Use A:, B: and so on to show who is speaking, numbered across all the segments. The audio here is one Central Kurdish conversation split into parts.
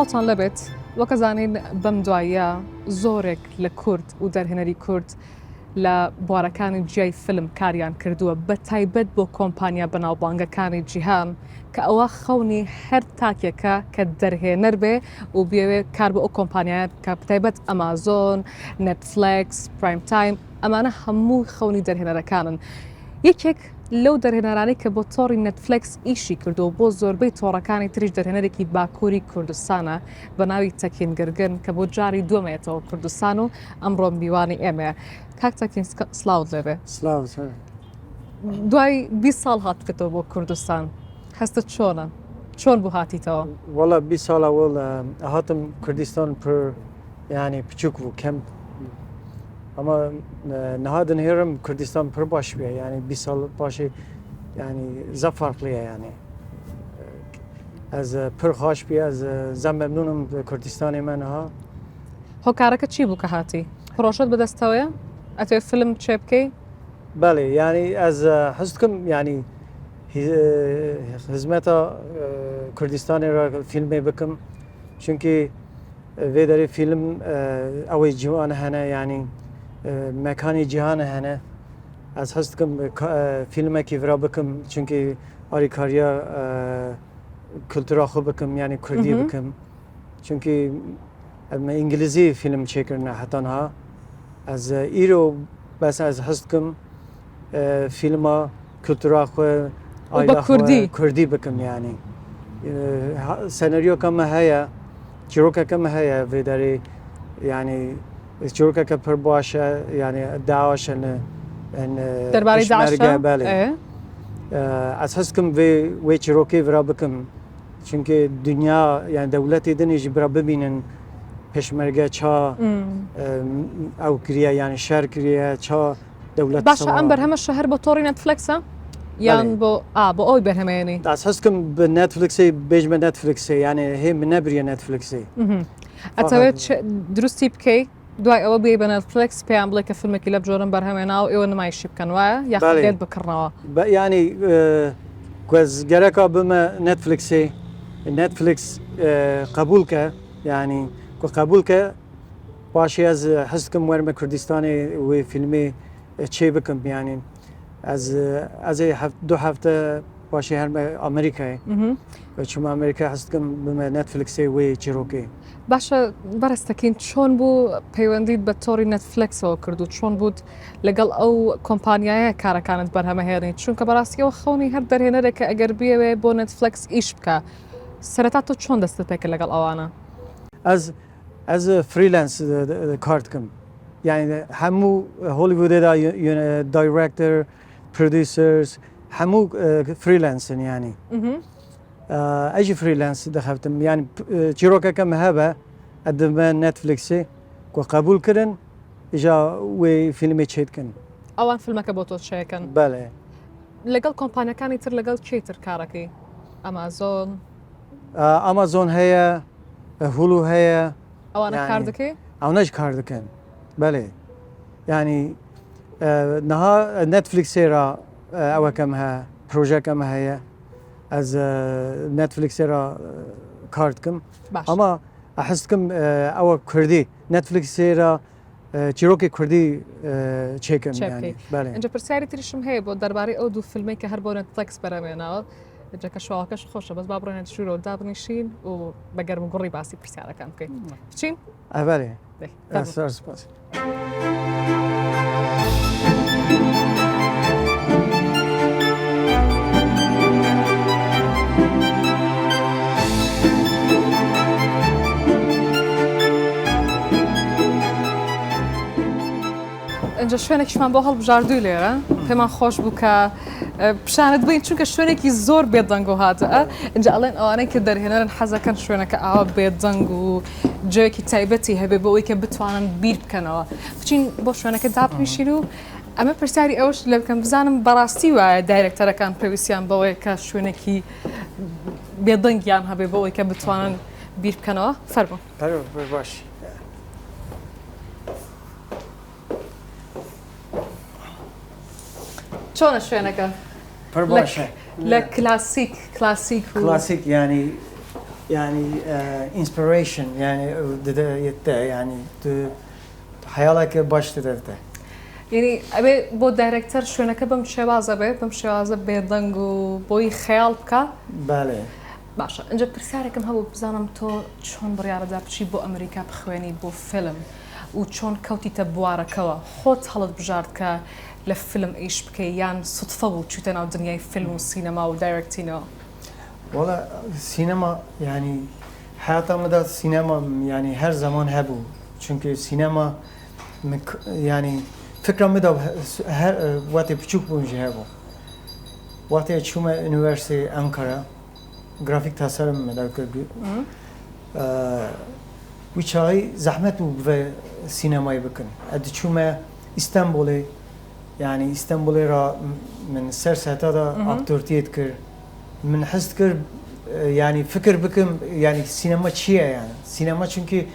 A: خۆتان لەبێت وەکە زانین بەم دوایە زۆرێک لە کورد و دەرهێنەری کورد لە بوارەکانی جیای فیلم کاریان کردووە بە تایبەت بۆ کۆمپانیا بەناوبانگەکانی جیهان کە ئەوە خەونی هەر تاکێکە کە دەرهێنەر بێ و بێوێ کار بە ئەو کۆمپانیایە کە تایبەت ئەمازۆن، نێتفلیکس، پرایم تایم ئەمانە هەموو خەونی دەرهێنەرەکانن. یەکێک لەو دەرهێنەرانی کە بۆ تۆڕی نێتفلیکس ئیشی کردو بۆ زۆربەی تۆڕەکانی تریش دەرهێنەرێکی باکووری کوردستانە بە ناوی تەکین گرگن کە بۆ جاری دووەمەیەتەوە کوردستان و ئەمڕۆ میوانی ئێمەیە. کاک تەکین سلااوت لێبێ. دوای 20 ساڵ هاتکەوە بۆ کوردستان هەستت چۆنە؟ چۆن بوو هاتیتەوە؟
B: وەڵا 20 ساڵ ئەوڵ هاتم کوردستان پر یعنی بچووک بوو کەم ئەمە نەهادن هێرم کوردستان پر باش بێ یعنی 20 ساڵ باشی یعنی زە فارقلیە یعنی ئەز پر خاش بێ ئەز زە مەمنونم کوردستانی منەها.
A: هۆکارەکە چی بوو کە هاتی؟ پرۆژەت بەدەستەوەیە؟ ئەتوێ فیلم چێ بکەی؟
B: بەڵێ یعنی ئەز حەزکم یعنی خزمەتە کوردستانی را فیلمێ بکەم چونکی vê derê fîlm ew ê ciwan hene yanî mekanê cihan hene ez hez dikim fîlmekî vira bikim çunkî alîkariya kultura xwe bikim yanî Kurdî bikim çunkî em îngilîzî fîlm çêkirine heta niha ez îro bes ez hez dikim fîlma kultura xwe ayla xwe Kurdî bikim yanî senaryoka me heye چیرۆکەکە مە هەیە vê derê yanî çîrokeke pir baş e yanî Daesh
A: derbarê Daesh
B: belê ez hez dikim wê çîrokê vira bikim çunkî dunya yani dewletê dinê jî bira bibînin pêşmerge ça ew kiriye yani şer kiriye ça dewlet
A: Başa em berheme şeher bo torî Netflix e? Yan bo oy berhemeyenî.
B: Ez hez dikim bi Netflixê bêjme Netflixê yani hê min nebiriye Netflixê.
A: ئەتەوێت دروستی بکەی دوای ئەوە بێ بە Netflix پێیان بڵێ کە فیلمێکی لە بجۆرم بەرهەمێنا و ئێوە نمایشی بکەن وایە یاخێت بکڕنەوە.
B: ینی گوێزگەرەکە بمە Netflixê Netflix قبولکە ینی قبولکە باشی ez hez dikim werme Kurdistanê wê filmê çê bikim yanî ez ê du hefte başê herme Amerîkayê çûme Amerîka hez dikim bime Netflixê wê çîrokê.
A: باشە بەڕستەکەین چۆن بوو پەیوەندیت بە تۆڕی نەتفلکسەوە کرد و چۆن بوو لەگەڵ ئەو کۆمپانیایە کارەکانت بەرهەمەهێنیت چونکە بەڕاستیەوە خەونی هەر دەرهێنەرێکە ئەگەر بێوێ بۆ نەتفلکس ئیش بکە سەرەتا تۆ چۆن دەستت پێکە لەگەڵ ئەوانە؟
B: Ez freelance kar dikim yani hemû Hollywoodê da director producers hemû freelancin yani ez jî freelance dixebtim yani çîrokeke me hebe edime Netflixê ku qebûl kirin îja wê filmê çê dikin.
A: ئەوان فیلمەکە بۆ تۆ چێکن؟
B: Belê.
A: لەگەڵ کۆمپانیەکانی تر لەگەڵ چیتر کارەکەی؟ ئەمازۆن؟
B: Amazon heye Hulu heye
A: ئەوانە کار دەکەی؟
B: ئەوانەش کار dikin belê yani niha Netflixê ra eweke me heye projeke me heye ez Netflixê ra kar dikim ama hez dikim ew Kurdî Netflixê ra çîrokê Kurdî çêkim yani belê.
A: Inca pirsiyarî tîşim heye bo derbarê ew du filmê ke her bo Netflix berhemênawe Ceka şoakeş xweş e bes ba birêne şîro dabnîşîn û bi germ û gurî basî pirsiyarakan bikey. Biçîn?
B: Belê. Spas.
A: اینجا شوێنێکیشمان بۆ هەڵبژاردووی لێرە پێمان خۆش بوو کە پیشانت بین چونکە شوێنێکی زۆر بێدەنگ و هاتە اینجا ئەڵێن ئەوانەی کە دەرهێنەرن حەزەکەن شوێنەکە ئاوا بێدەنگ و جێکی تایبەتی هەبێ بۆ ئەوەی کە بتوانن بیر بکەنەوە بچین بۆ شوێنەکە دابنیشین و ئەمە پرسیاری ئەوش لێ بکەم بزانم بەڕاستی وایە دایرەکتەرەکان پێویستیان بەوەیە کە شوێنێکی بێدەنگیان هەبێ بۆ ئەوەی کە بتوانن بیر بکەنەوە فەرموو.
B: باش.
A: چۆنە شوێنەکە؟
B: پڕ باشە
A: لە کلاسیک
B: کلاسیک ینی يعني inspiration يعني يعني حيالك باش تدرته
A: يعني أبي بو دايركتر شو أنا كبم شوازة بم شوازة بيدنجو بوي خيال بكا
B: بله
A: باشا انجا برسالكم هبو بزانم تو چون بريارة دا بچي بو أمريكا بخواني بو فيلم و چون كوتي تبوارا كوا خوت حالت بجارد كا لفيلم ايش بكي يان صدفة بو چوتنا ودنياي فيلم والسينما ودايركتينو
B: والله سينما يعني حياتي مدى السينما يعني هر زمان هبو çünkü sinema yani fikramı da her vakti küçük bunca hebu. Vakti çuma üniversite Ankara grafik tasarım medar kurdu. Bu çay zahmet bu ve sinemayı bakın. Adı çuma İstanbul'e yani İstanbul'e ra من سر ساعتها da aktörtiyet kır. من حس kır yani fikir bakın yani sinema çiğ yani. Sinema çünkü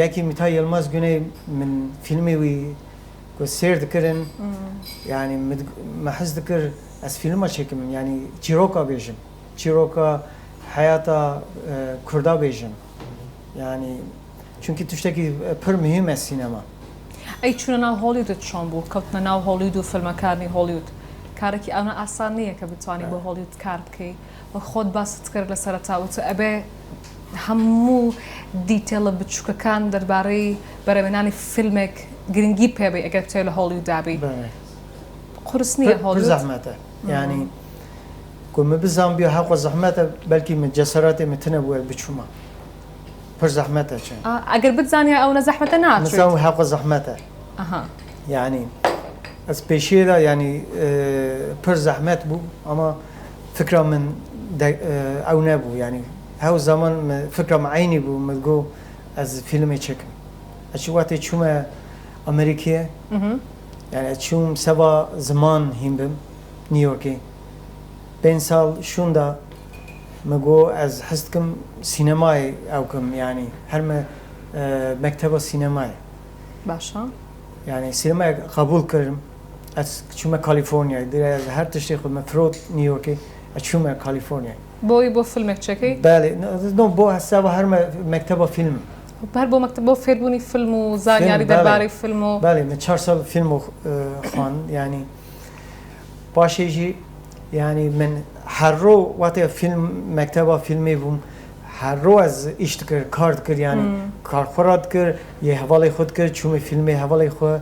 B: yaki Mitay Yılmaz Güney من filmi ve seyir dikirин yani محس dikir az filma çekim yani Çiroka bejim. Çiroka hayata kurda bejim. Yani çünkü tuştaki pır mühim es sinema.
A: أي چون ناو هوليوود چون بو كوتنا ناو هوليوود و فيلم كارني هوليوود كاركي أنا أصلا كبتواني بو هوليوود كارد كي وخود باس تكر لسرتا وتو أبي همو ديتيل بتشوك كان درباري برمناني فيلمك جرينجي بيبي أجر تيل هوليوود دابي قرصني هوليوود
B: زحمته يعني كم بزامبيا حق زحمته بلكي من جسارات متنوع بتشوما پر زحمته چه
A: اگر بتزاني او زحمته ناتريد
B: مثلا حق زحمته
A: اها
B: يعني از پیشی دا يعني پر زحمت بو اما فكره من او نبو يعني هاو زمان فكره معيني بو متقو از فيلمي چكم اشي وقتی چوم امريكيه يعني چوم سبا زمان هم بم نيويوركي بين سال شون دا مگو از حستكم سينماي او كم يعني هرم مكتبة سينماي
A: باشا
B: يعني سينما قبول كرم از شوما كاليفورنيا دير هر تشتي خد مفروض نيويوركي شوما كاليفورنيا
A: بوي بو فيلمك تشكي
B: بالي نو بو حسابه هرم مكتبة فيلم
A: بهر بو مكتبه فيربوني فيلم وزانياري درباري فيلم
B: بالي من 4 سال فيلم خان يعني باشيجي يعني من هر رو وقتی فیلم مکتبا فیلمی بوم هر رو از اشتکر کارد کرد یعنی کارخورات کرد یه حوالی خود کرد چون فیلمی حوالی خود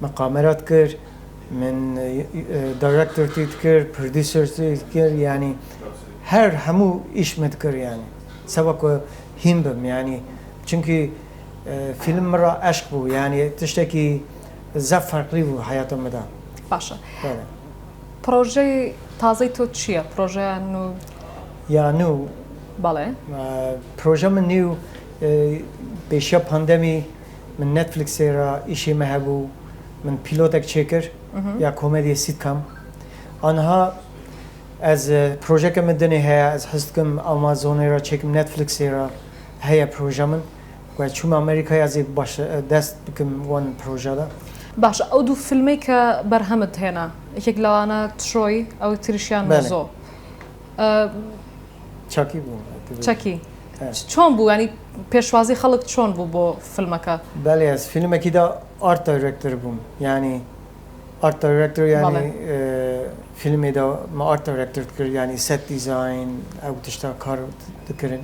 B: من کامرات کرد من دایرکتور تیت کرد پرودیسر تیت کرد یعنی هر همو ایش مد کرد یعنی سبک هم بم یعنی چونکه فیلم را عشق بو یعنی تشتکی زف فرقی بو حیاتم مدا
A: باشا پروژه تازه تو چیه؟ پروژه نو؟
B: یا نو
A: بله
B: پروژه من نیو بیشتر پاندمی من نتفلیکس را ایشی مهبو من پیلوتک چکر یا کمدی سیتکام آنها از پروژه که من دنی هیا از حسکم آمازون را چکم نتفلیکس را هیا پروژه من و چون امریکایی از باش دست بکم وان پروژه دا
A: باش او دو فيلمي كبرهمت هنا يك لو انا تروي او تريشيان موزو
B: چاکی بو
A: چاکی چون بو يعني پیشوازی خلق چون بو فيلمك
B: بله از فیلمکی دا آرت دایرکتور بوم یعنی آرت دایرکتور یعنی فیلمی دا ما آرت دایرکتور کرد یعنی ست دیزاین او تشتا کار دکرن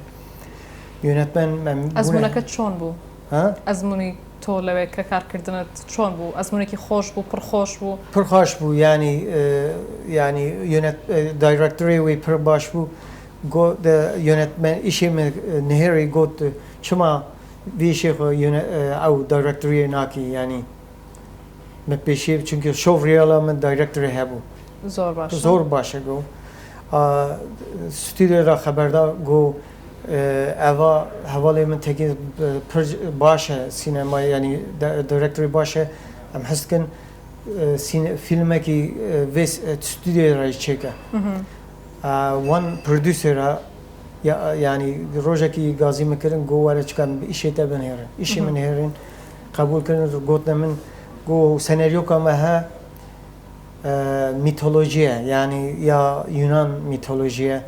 B: یونتمن من
A: ازمونك چون بو
B: ها
A: ازموني تو لوي كار كردنت چون بو ازمونك خوش بو پر خوش بو
B: پر خوش بو يعني يونت دايركتوري وي پر باش بو go the unit man işi nehri got çuma bir şey unit او دايركتوري ناكي يعني me peşi çünkü şov riyala men دايركتوري هبو
A: زور
B: باشه go stüdyoda haberdar go اوا حوالی من تکی باشه سینما یعنی دایرکتوری باشه ام حس کن فیلمی که ویس استودیو رای چکه وان پرودوسر یعنی روزی که گازی میکردن گو وارد کردن ایشی تبنیرن ایشی منیرن قبول کردن گفتم من گو سناریو کام ها میتولوژیه یعنی یا یونان میتولوژیه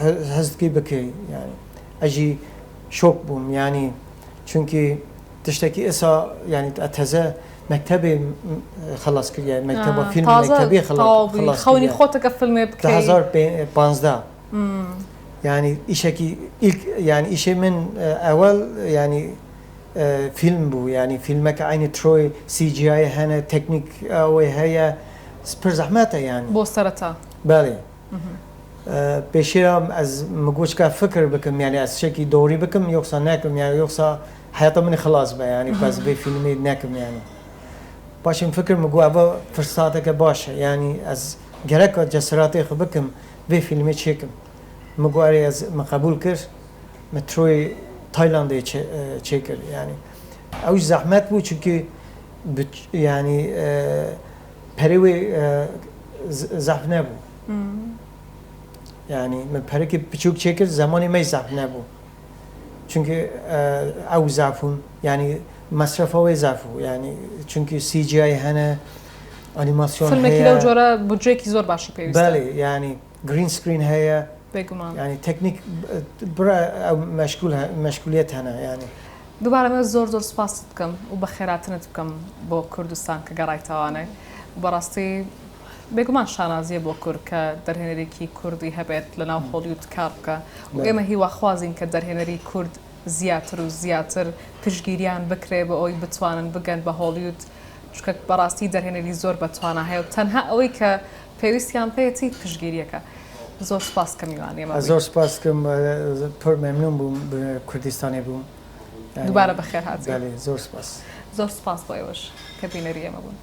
B: هزتكي بكي يعني أجي شوك بوم يعني چونكي تشتكي إسا يعني أتهزا مكتبي خلاص كل يعني مكتبه فيلم مكتبي خلاص
A: خوني خوتك فيلم بكي
B: 2015 يعني إشكي يعني إشي من أول يعني فيلم بو يعني فيلمك عين تروي سي جي اي هنا تكنيك او هي سبر زحمته يعني
A: بو سرتا
B: بالي بشيرم از مگوش که فکر بکم يعني از شکی دوری بکم یوکسا نکم يعني یوکسا حياته مني خلاص بقى يعني بس في فيلمي نكم يعني باشم فكر مگو أبا فرصاتك باشه يعني از جرك جسراتي خبكم في فيلمي تشيكم مگو أري از مقبول كر متروي تايلاند تشيكر يعني أوش زحمت بو چونكي يعني بريوي زحف نبو يعني من بريكي بچوك تشيكر زماني ما يزحف نبو چونكي أو زعفون يعني مصرفه زعفو يعني چونكي سي جي اي هنا انيماسيون
A: فيلم
B: هي
A: كده وجورا بودجيكي زور باشي بيوستا
B: بالي يعني جرين سكرين هي
A: بيقومان
B: يعني تكنيك برا او مشغوليت هنا يعني
A: دوباره ما زور سپاس دکم و بخیراتنت بکم با کردستان که گرای توانه و براستی بگمان شانازیه با کرد که در هنری کی کردی هبت لنا هولیوود کار که و اما هی وخوازین که در هنری کرد زیاتر و زیاتر پشگیریان بکره با اوی بتوانن بگن به هولیوود چون براستی در هنری زور بتوانه هی و تنها اوی که پیوستیان پیتی پشگیریه که زور سپاس کمیوانی ما
B: زور سپاس کم پر ممنون بوم کردستانی بوم
A: دوباره بخیر هاتی
B: بله زور سپاس
A: زور سپاس بایوش که بینریه ما بون